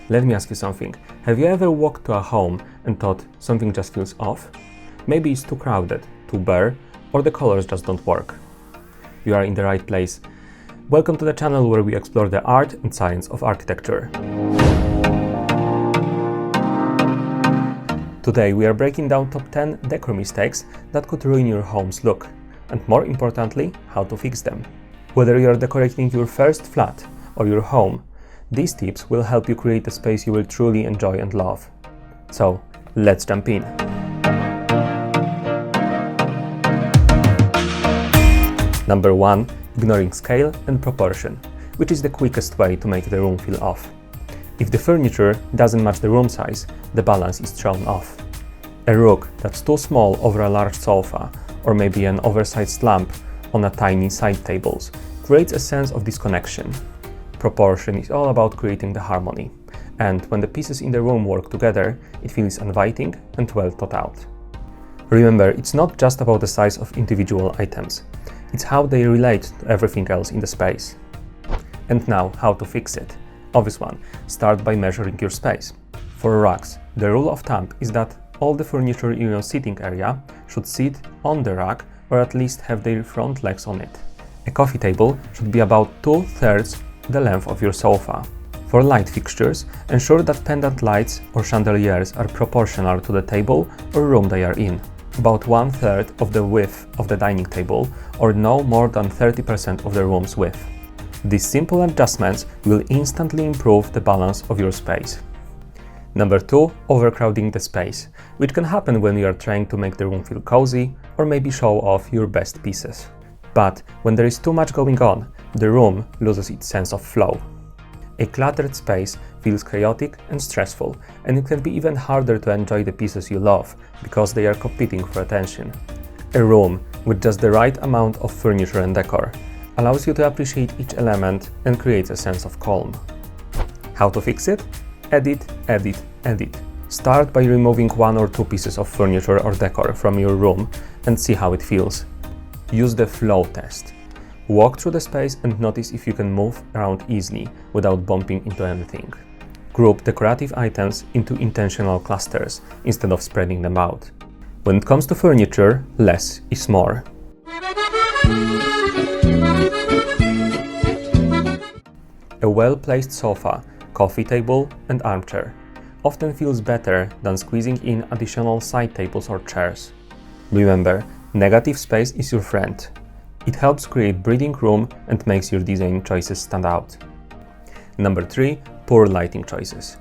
Let me ask you something. Have you ever walked to a home and thought something just feels off? Maybe it's too crowded, too bare, or the colors just don't work. You are in the right place. Welcome to the channel where we explore the art and science of architecture. Today we are breaking down top 10 decor mistakes that could ruin your home's look, and more importantly, how to fix them. Whether you are decorating your first flat or your home, these tips will help you create a space you will truly enjoy and love. So, let's jump in. Number 1. Ignoring scale and proportion, which is the quickest way to make the room feel off. If the furniture doesn't match the room size, the balance is thrown off. A rug that's too small over a large sofa, or maybe an oversized lamp on a tiny side tables, creates a sense of disconnection. Proportion is all about creating the harmony, and when the pieces in the room work together, it feels inviting and well thought out. Remember, it's not just about the size of individual items, it's how they relate to everything else in the space. And now, how to fix it? Obvious one, start by measuring your space. For rugs, the rule of thumb is that all the furniture in your sitting area should sit on the rug or at least have their front legs on it. A coffee table should be about 2/3 the length of your sofa. For light fixtures, ensure that pendant lights or chandeliers are proportional to the table or room they are in, about 1/3 of the width of the dining table or no more than 30% of the room's width. These simple adjustments will instantly improve the balance of your space. Number 2. Overcrowding the space, which can happen when you are trying to make the room feel cozy or maybe show off your best pieces. But when there is too much going on, the room loses its sense of flow. A cluttered space feels chaotic and stressful, and it can be even harder to enjoy the pieces you love because they are competing for attention. A room with just the right amount of furniture and decor allows you to appreciate each element and creates a sense of calm. How to fix it? Edit, edit, edit. Start by removing 1 or 2 pieces of furniture or decor from your room and see how it feels. Use the flow test. Walk through the space and notice if you can move around easily without bumping into anything. Group decorative items into intentional clusters instead of spreading them out. When it comes to furniture, less is more. A well-placed sofa, coffee table, and armchair often feels better than squeezing in additional side tables or chairs. Remember, negative space is your friend. It helps create breathing room and makes your design choices stand out. Number 3. Poor lighting choices.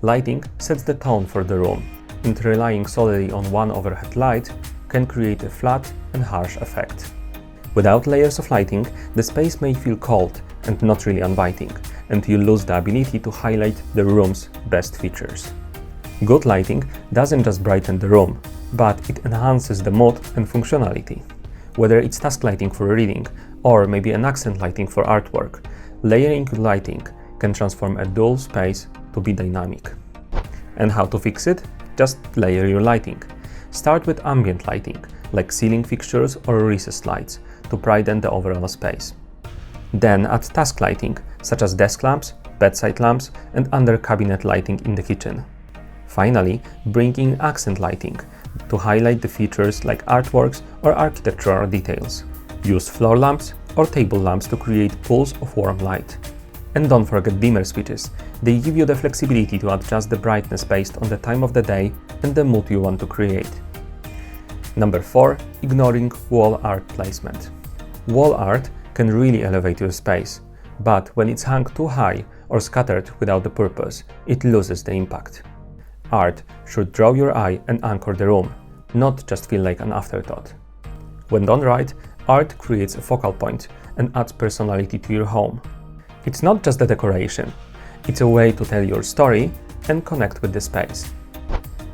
Lighting sets the tone for the room, and relying solely on one overhead light can create a flat and harsh effect. Without layers of lighting, the space may feel cold and not really inviting, and you lose the ability to highlight the room's best features. Good lighting doesn't just brighten the room, but it enhances the mood and functionality. Whether it's task lighting for reading or maybe an accent lighting for artwork, layering lighting can transform a dull space to be dynamic. And how to fix it? Just layer your lighting. Start with ambient lighting, like ceiling fixtures or recessed lights, to brighten the overall space. Then add task lighting, such as desk lamps, bedside lamps, and under cabinet lighting in the kitchen. Finally, bring in accent lighting to highlight the features like artworks or architectural details. Use floor lamps or table lamps to create pools of warm light. And don't forget dimmer switches. They give you the flexibility to adjust the brightness based on the time of the day and the mood you want to create. Number 4. Ignoring wall art placement. Wall art can really elevate your space, but when it's hung too high or scattered without the purpose, it loses the impact. Art should draw your eye and anchor the room, not just feel like an afterthought. When done right, art creates a focal point and adds personality to your home. It's not just a decoration, it's a way to tell your story and connect with the space.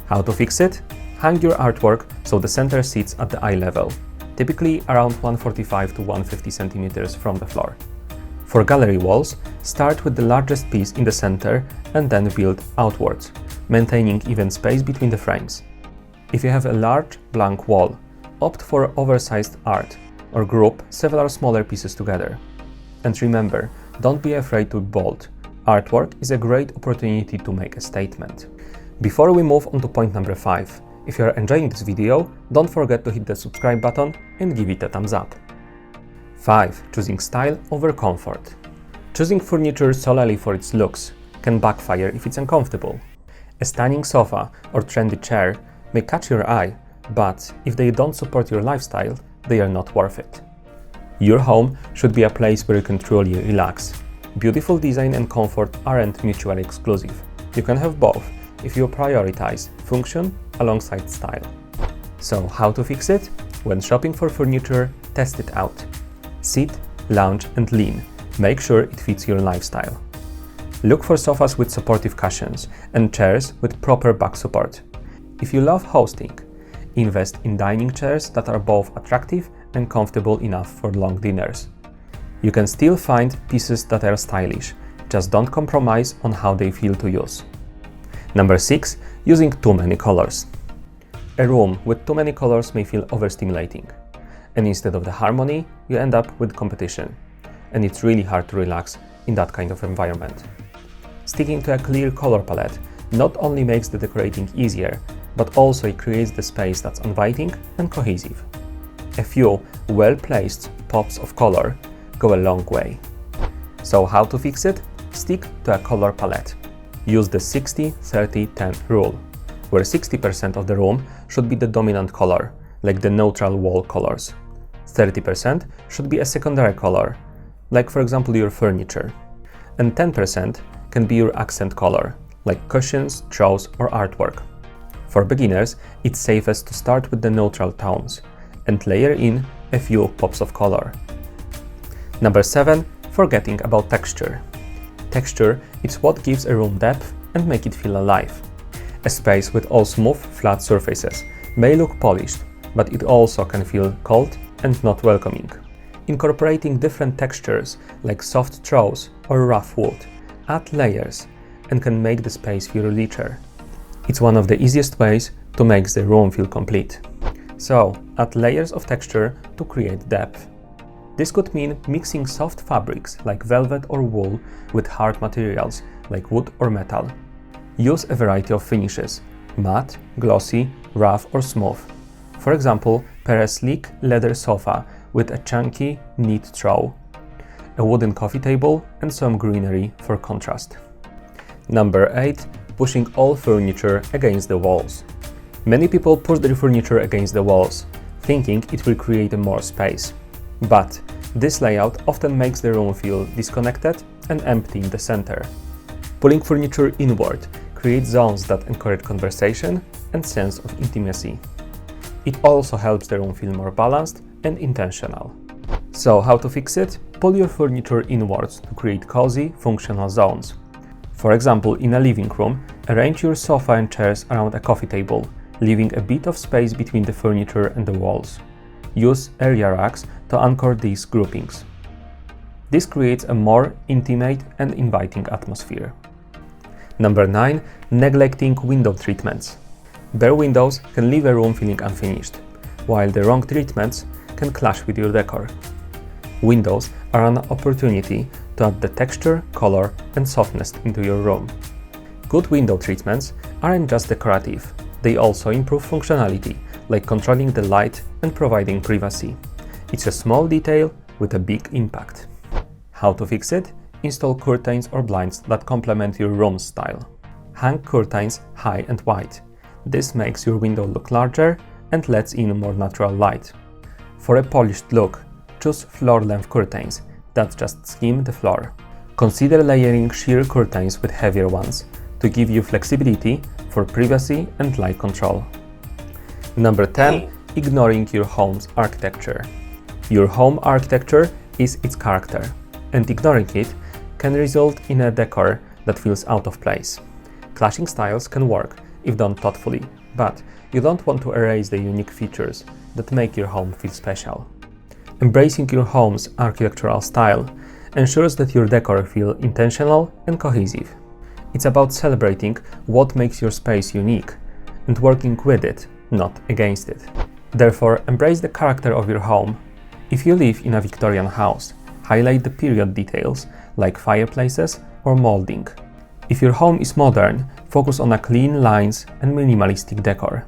How to fix it? Hang your artwork so the center sits at the eye level, typically around 145 to 150 centimeters from the floor. For gallery walls, start with the largest piece in the center and then build outwards, maintaining even space between the frames. If you have a large blank wall, opt for oversized art or group several smaller pieces together. And remember, don't be afraid to be bold. Artwork is a great opportunity to make a statement. Before we move on to point number 5, if you are enjoying this video, don't forget to hit the subscribe button and give it a thumbs up. 5. Choosing style over comfort. Choosing furniture solely for its looks can backfire if it's uncomfortable. A stunning sofa or trendy chair may catch your eye, but if they don't support your lifestyle, they are not worth it. Your home should be a place where you can truly relax. Beautiful design and comfort aren't mutually exclusive. You can have both if you prioritize function alongside style. So how to fix it? When shopping for furniture, test it out. Sit, lounge and lean. Make sure it fits your lifestyle. Look for sofas with supportive cushions and chairs with proper back support. If you love hosting, invest in dining chairs that are both attractive and comfortable enough for long dinners. You can still find pieces that are stylish, just don't compromise on how they feel to use. Number 6. Using too many colors. A room with too many colors may feel overstimulating, and instead of the harmony, you end up with competition, and it's really hard to relax in that kind of environment. Sticking to a clear color palette not only makes the decorating easier, but also it creates the space that's inviting and cohesive. A few well-placed pops of color go a long way. So how to fix it? Stick to a color palette. Use the 60-30-10 rule, where 60% of the room should be the dominant color, like the neutral wall colors. 30% should be a secondary color, like for example your furniture. And 10% can be your accent color, like cushions, throws or artwork. For beginners, it's safest to start with the neutral tones and layer in a few pops of color. Number 7. Forgetting about texture. Texture is what gives a room depth and make it feel alive. A space with all smooth, flat surfaces may look polished, but it also can feel cold and not welcoming. Incorporating different textures like soft throws or rough wood add layers and can make the space feel richer. It's one of the easiest ways to make the room feel complete. So, add layers of texture to create depth. This could mean mixing soft fabrics like velvet or wool with hard materials like wood or metal. Use a variety of finishes: matte, glossy, rough or smooth. For example, pair a sleek leather sofa with a chunky, neat throw, a wooden coffee table and some greenery for contrast. Number 8. Pushing all furniture against the walls. Many people push their furniture against the walls, thinking it will create more space. But this layout often makes the room feel disconnected and empty in the center. Pulling furniture inward creates zones that encourage conversation and sense of intimacy. It also helps the room feel more balanced and intentional. So how to fix it? Pull your furniture inwards to create cozy, functional zones. For example, in a living room, arrange your sofa and chairs around a coffee table, leaving a bit of space between the furniture and the walls. Use area racks to anchor these groupings. This creates a more intimate and inviting atmosphere. Number 9. Neglecting window treatments. Bare windows can leave a room feeling unfinished, while the wrong treatments can clash with your decor. Windows are an opportunity to add the texture, color and softness into your room. Good window treatments aren't just decorative, they also improve functionality, like controlling the light and providing privacy. It's a small detail with a big impact. How to fix it? Install curtains or blinds that complement your room's style. Hang curtains high and wide. This makes your window look larger and lets in more natural light. For a polished look, choose floor-length curtains that just skim the floor. Consider layering sheer curtains with heavier ones to give you flexibility for privacy and light control. Number 10. Ignoring your home's architecture. Your home architecture is its character, and ignoring it can result in a decor that feels out of place. Clashing styles can work if done thoughtfully, but you don't want to erase the unique features that make your home feel special. Embracing your home's architectural style ensures that your decor feels intentional and cohesive. It's about celebrating what makes your space unique and working with it, not against it. Therefore, embrace the character of your home. If you live in a Victorian house, highlight the period details like fireplaces or molding. If your home is modern, focus on clean lines and minimalistic decor.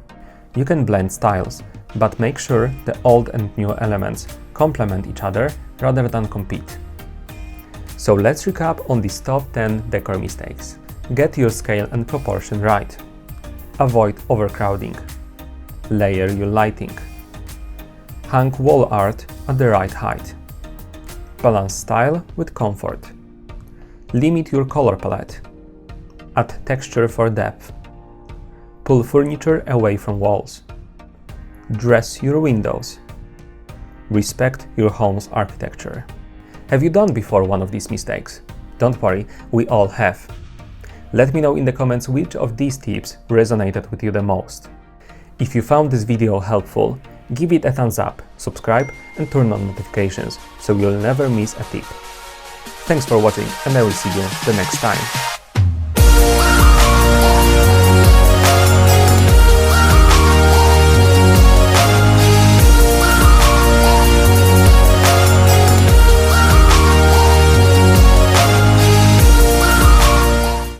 You can blend styles, but make sure the old and new elements complement each other rather than compete. So let's recap on these top 10 decor mistakes. Get your scale and proportion right. Avoid overcrowding. Layer your lighting. Hang wall art at the right height. Balance style with comfort. Limit your color palette. Add texture for depth. Pull furniture away from walls. Dress your windows. Respect your home's architecture. Have you done before one of these mistakes? Don't worry, we all have. Let me know in the comments which of these tips resonated with you the most. If you found this video helpful, give it a thumbs up, subscribe and turn on notifications so you'll never miss a tip. Thanks for watching and I will see you the next time.